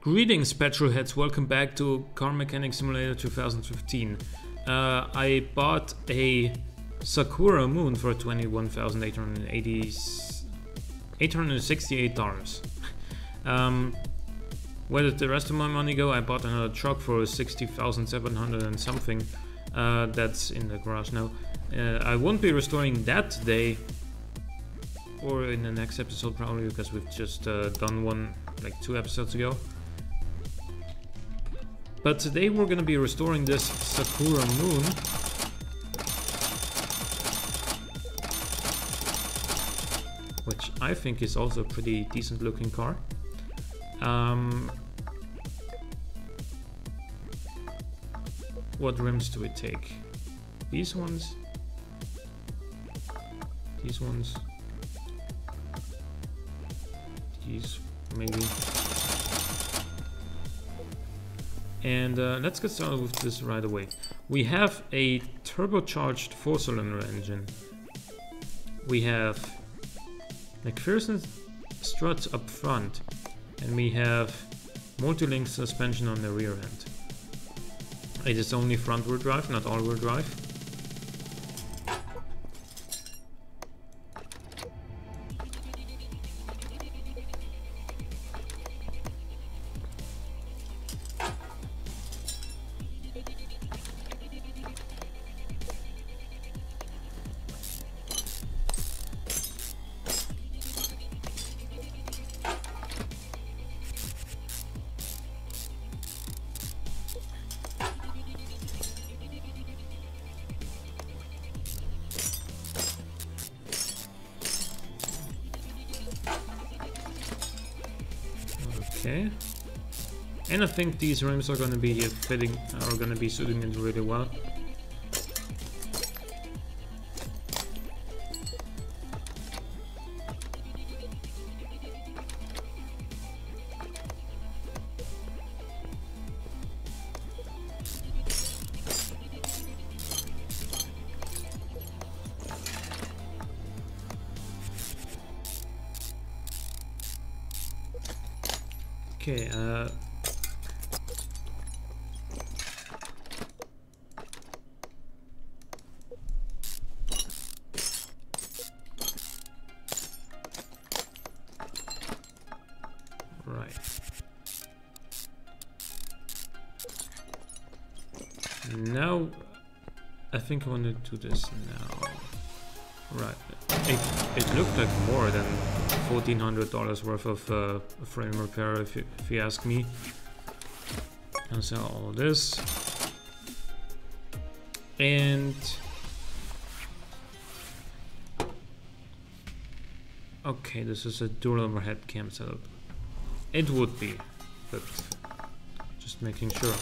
Greetings petrolheads, welcome back to Car Mechanic Simulator 2015. I bought a Sakura Moon for $21,868. Where did the rest of my money go? I bought another truck for 60,700 and something. That's in the garage now. I won't be restoring that today or in the next episode probably, because we've just done one like 2 episodes ago. But today we're gonna be restoring this Sakura Moon. Which I think is also a pretty decent looking car. What rims do we take? These ones? These ones? These maybe? And let's get started with this right away. We have a turbocharged 4-cylinder engine. We have McPherson struts up front, and we have multi-link suspension on the rear end. It is only front-wheel drive, not all-wheel drive. Okay, and I think these rims are going to be suiting it really well. Okay, right. Now, I think I want to do this now. Right. It looked like more than $1,400 worth of frame repair, if you ask me. And so all this, and okay, this is a dual overhead cam setup. It would be, but just making sure.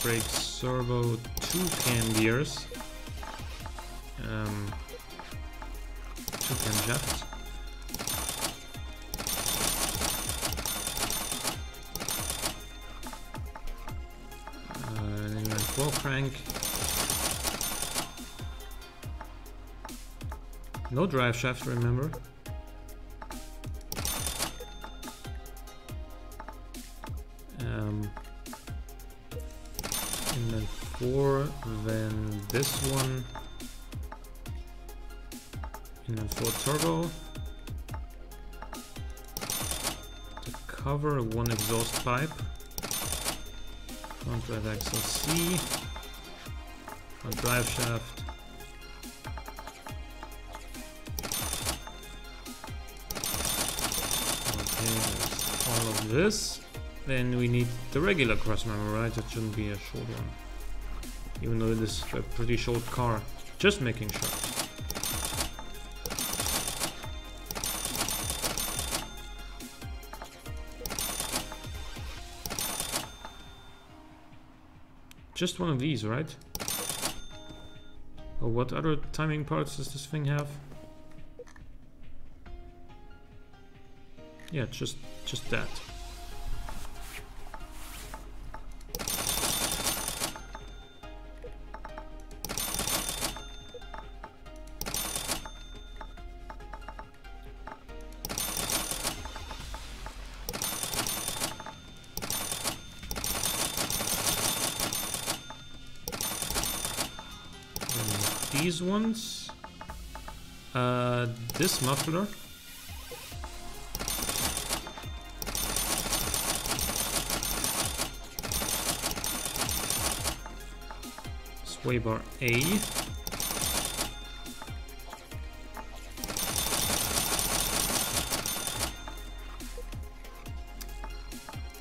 Brake servo, 2 cam gears, 2 camshafts, and then 4 crank, no drive shaft, remember. And then 4, then this one, and then 4 turbo, the cover, 1 exhaust pipe, front drive axle C, front drive shaft, okay, that's all of this. Then we need the regular cross member, right? It shouldn't be a short one. Even though this is a pretty short car. Just making sure. Just one of these, right? Oh, what other timing parts does this thing have? Yeah, just that. these ones. This muffler. Sway bar A.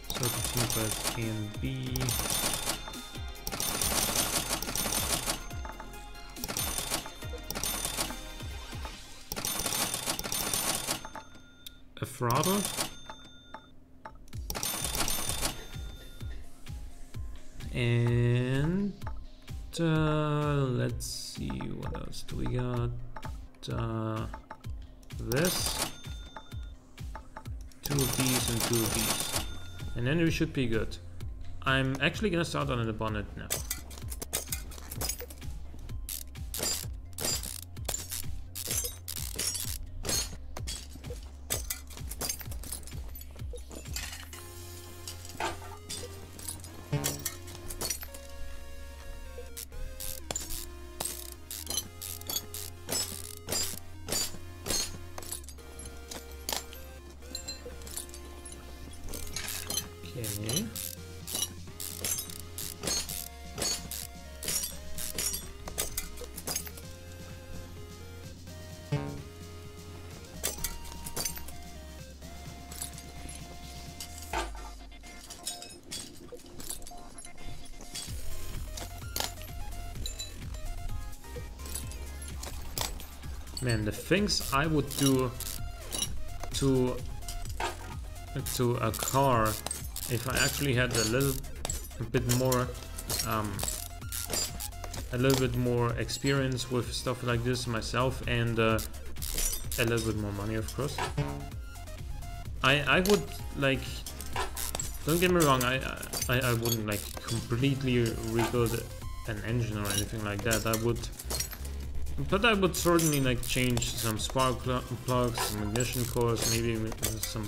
Circuit pads A and B. A throttle. And let's see, what else do we got? This, 2 of these and 2 of these, and then we should be good. I'm actually gonna start on the bonnet now. Okay. Man, the things I would do to a car if I actually had a little bit more experience with stuff like this myself, and a little bit more money, of course. I would, like, don't get me wrong, I wouldn't like completely rebuild an engine or anything like that. But I would certainly like change some spark plugs, some ignition cores, maybe some.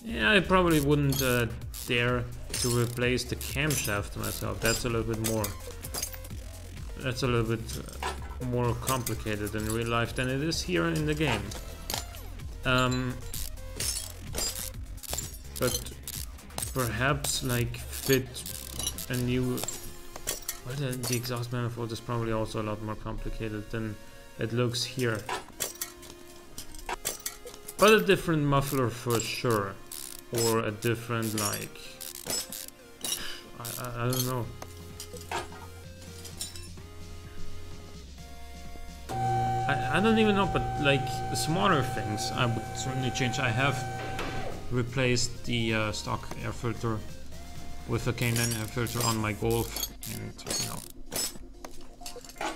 Yeah, I probably wouldn't dare to replace the camshaft myself. That's a little bit more. That's a little bit more complicated in real life than it is here in the game. But perhaps like fit a new. Well, the exhaust manifold is probably also a lot more complicated than it looks here. But a different muffler for sure. Or a different, like... I don't know. I don't even know, but like the smaller things I would certainly change. I have replaced the stock air filter with a K9 air filter on my Golf, and you know,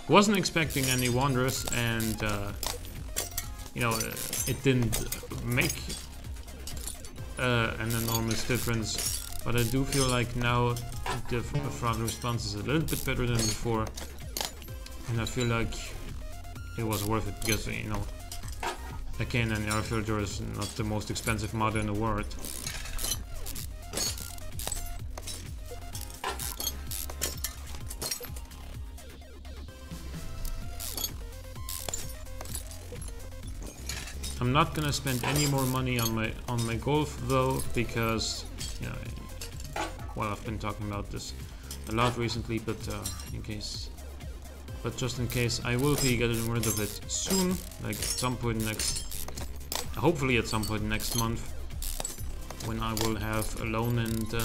wasn't expecting any wonders, and you know, it didn't make an enormous difference, but I do feel like now the throttle response is a little bit better than before, and I feel like it was worth it, because you know, a K9 air filter is not the most expensive mod in the world. I'm not gonna spend any more money on my Golf though, because you know, well, I've been talking about this a lot recently, but just in case, I will be getting rid of it soon, like at some point hopefully at some point next month, when I will have a loan, and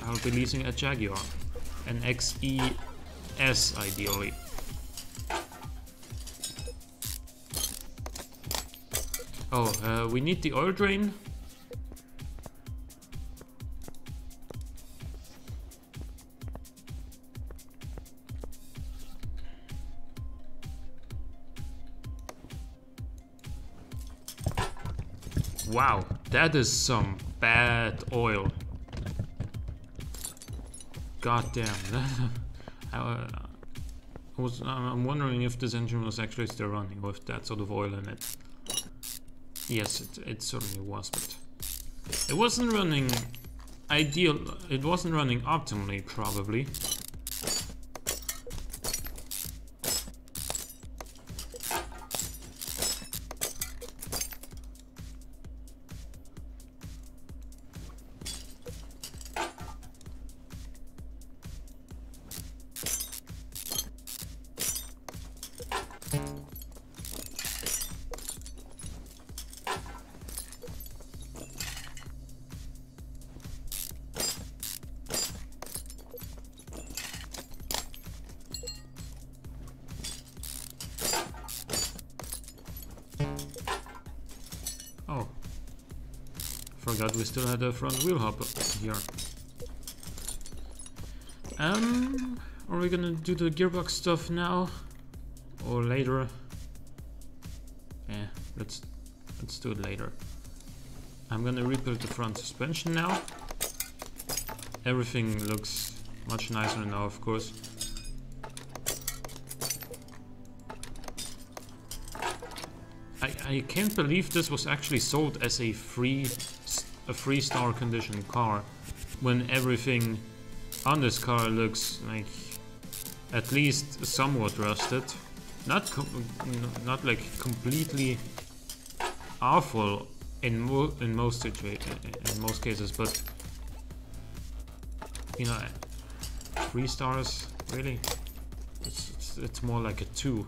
I'll be leasing a Jaguar, an XES ideally. Oh, we need the oil drain. Wow, that is some bad oil. God damn. I'm wondering if this engine was actually still running with that sort of oil in it. Yes, it certainly was, but it wasn't running it wasn't running optimally, probably. god, we still had a front wheel hub here. Are we gonna do the gearbox stuff now or later? Yeah, let's do it later. I'm gonna rebuild the front suspension now. Everything looks much nicer now, of course. I can't believe this was actually sold as a three-star condition car, when everything on this car looks like at least somewhat rusted. Not like completely awful in most cases, but you know, 3 stars really. It's more like a 2.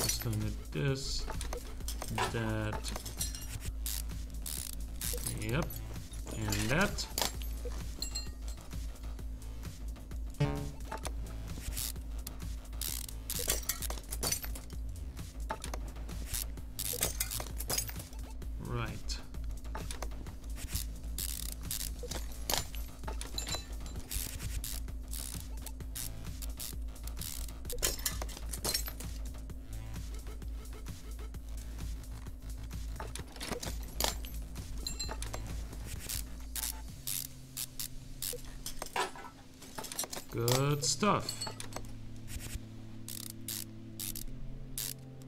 Still need this, that, yep, and that. Right. Good stuff.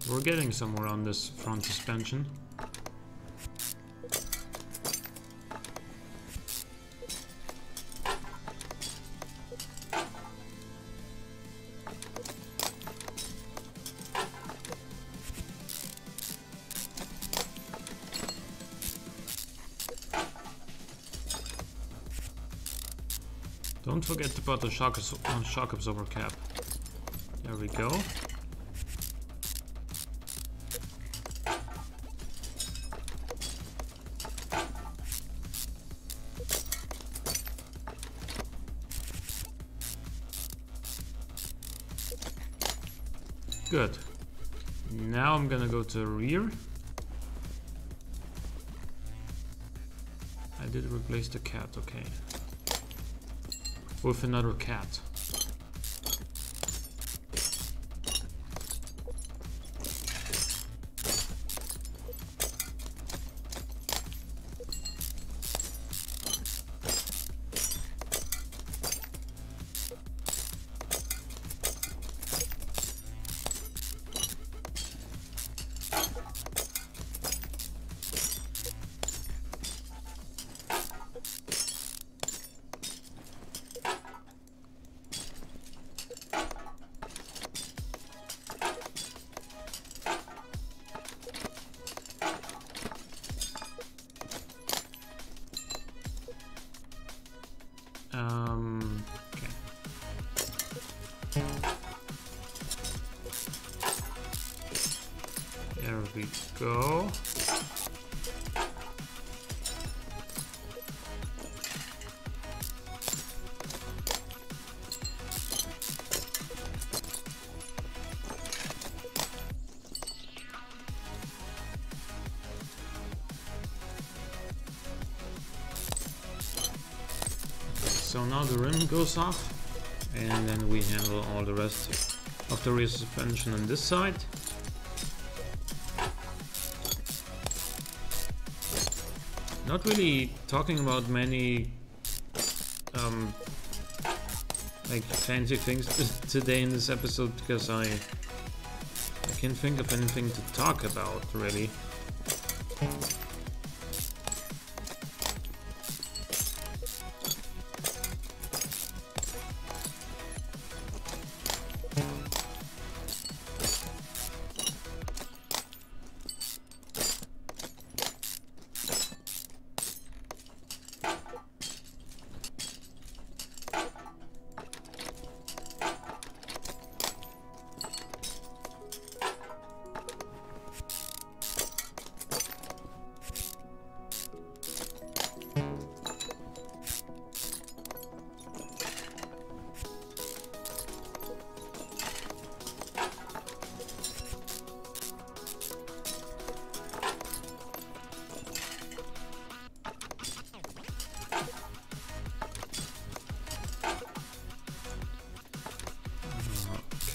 We're getting somewhere on this front suspension. Don't forget to put the shock absorber cap. There we go. Good. Now I'm gonna go to the rear. I did replace the cat, okay. With another cat. Okay. There we go. So now the rim goes off, and then we handle all the rest of the rear suspension on this side. Not really talking about many like fancy things today in this episode, because I can't think of anything to talk about really.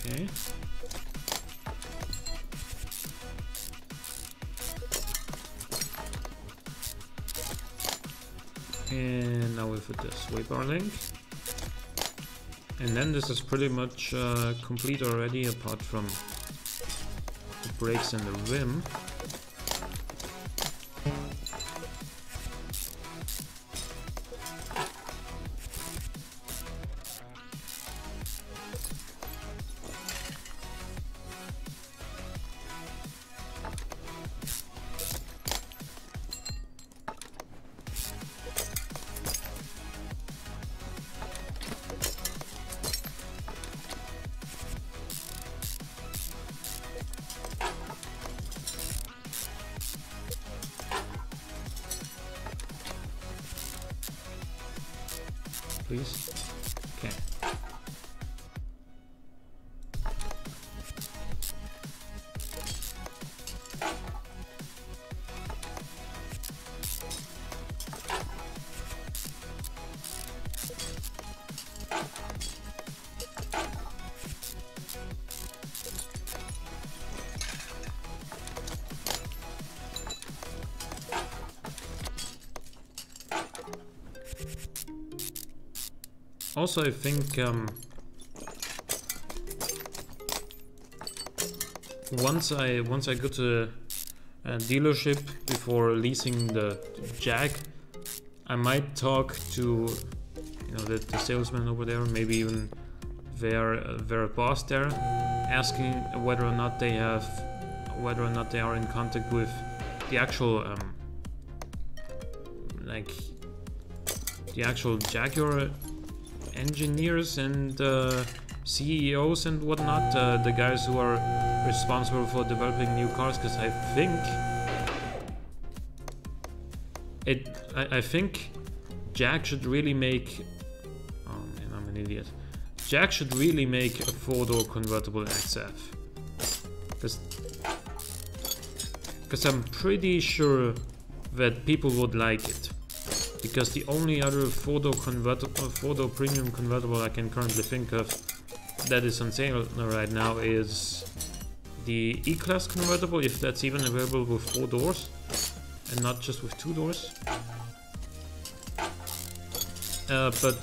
Okay. And now we put the sway bar link. And then this is pretty much complete already, apart from the brakes and the rim. Please. Okay. Also, I think once I go to a dealership before leasing the Jag, I might talk to the salesman over there, maybe even their boss there, asking whether or not they are in contact with the actual the actual Jaguar engineers and CEOs and whatnot, the guys who are responsible for developing new cars, because I think Jag should really make, oh man, I'm an idiot. Jag should really make a 4-door convertible XF, because I'm pretty sure that people would like it. Because the only other 4-door premium convertible I can currently think of that is on sale right now is the E-Class convertible, if that's even available with 4 doors and not just with 2 doors. But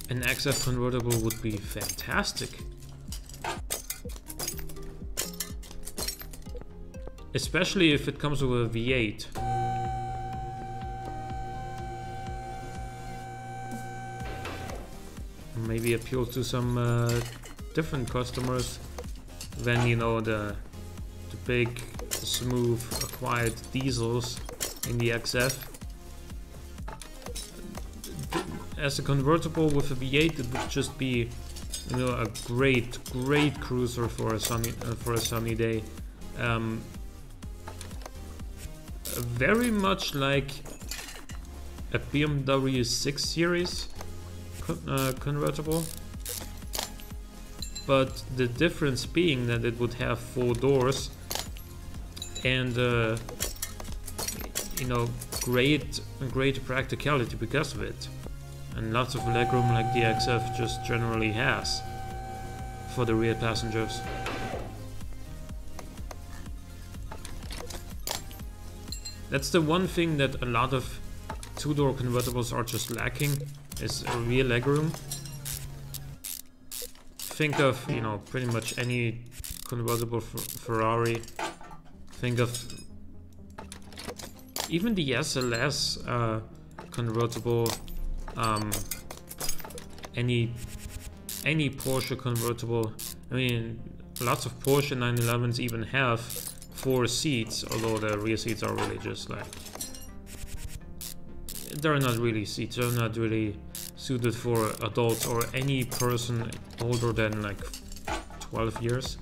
an XF convertible would be fantastic. Especially if it comes with a V8. Maybe appeal to some different customers than the big, smooth, acquired diesels in the XF. As a convertible with a V8, it would just be a great cruiser for a sunny day. Very much like a BMW 6 Series convertible, but the difference being that it would have 4 doors and great practicality because of it, and lots of legroom like the XF just generally has for the rear passengers. That's the one thing that a lot of 2-door convertibles are just lacking, is a rear legroom. Think of, pretty much any convertible Ferrari. Think of even the SLS convertible, any Porsche convertible. I mean, lots of Porsche 911s even have 4 seats, although the rear seats are really just like, they're not really seats, they're not really suited for adults or any person older than like 12 years.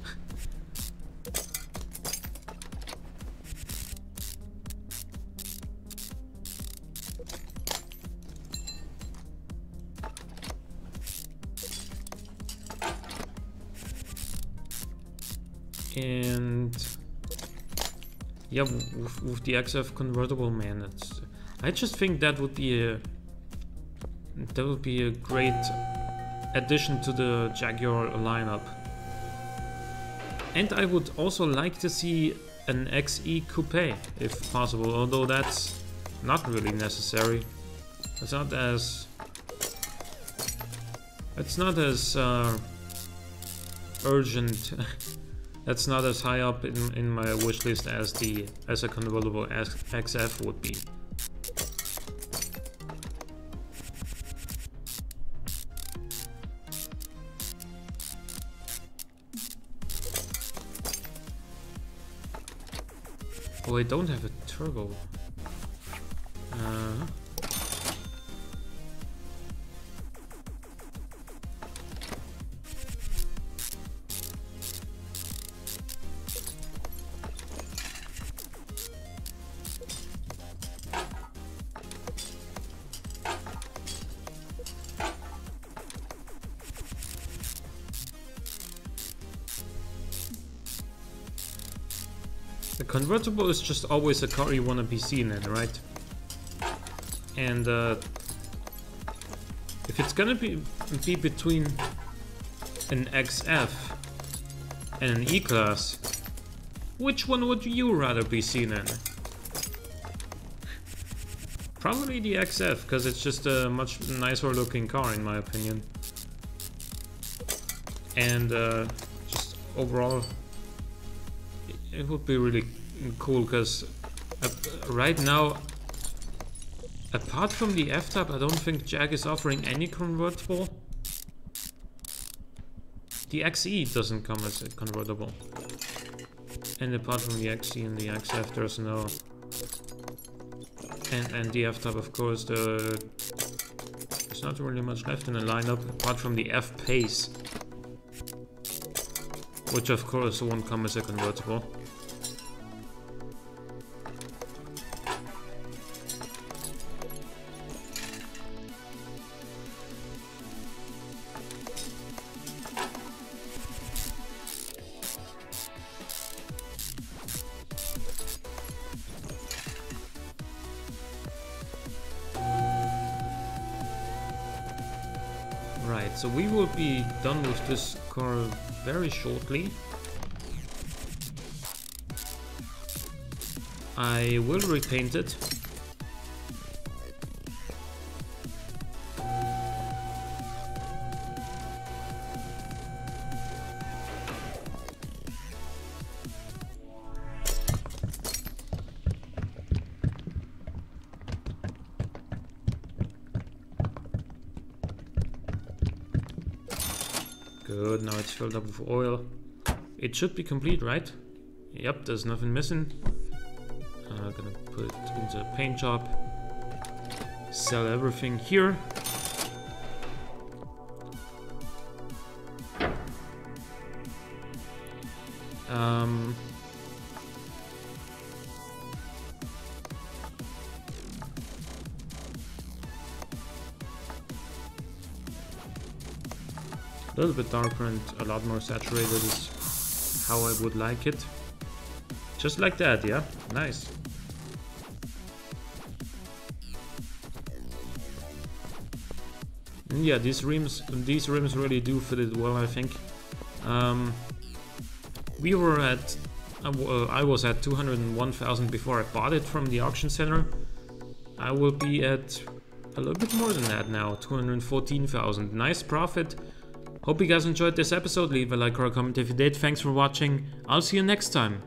And yeah, with the XF convertible, man, I just think that would be a great addition to the Jaguar lineup. And I would also like to see an XE coupe if possible, although that's not really necessary. It's not as urgent. That's not as high up in my wish list as a convertible XF would be. Oh, I don't have a turbo. The convertible is just always a car you want to be seen in, right? And if it's gonna be between an XF and an E-Class, which one would you rather be seen in? Probably the XF, because it's just a much nicer looking car in my opinion. And just overall, it would be really cool, because right now, apart from the F-Type, I don't think Jag is offering any convertible. The XE doesn't come as a convertible. And apart from the XE and the XF, there's no... And the F-Type, of course, there's not really much left in the lineup, apart from the F-Pace. Which of course won't come as a convertible. Right, so we will be done with this car very shortly. I will repaint it. Good, now it's filled up with oil. It should be complete, right? Yep, there's nothing missing. I'm gonna put it into a paint job. Sell everything here. A little bit darker and a lot more saturated is how I would like it. Just like that, yeah? Nice. And yeah, these rims really do fit it well, I think. We were at, I was at 201,000 before I bought it from the auction center. I will be at a little bit more than that now, 214,000. Nice profit. Hope you guys enjoyed this episode. Leave a like or a comment if you did. Thanks for watching. I'll see you next time.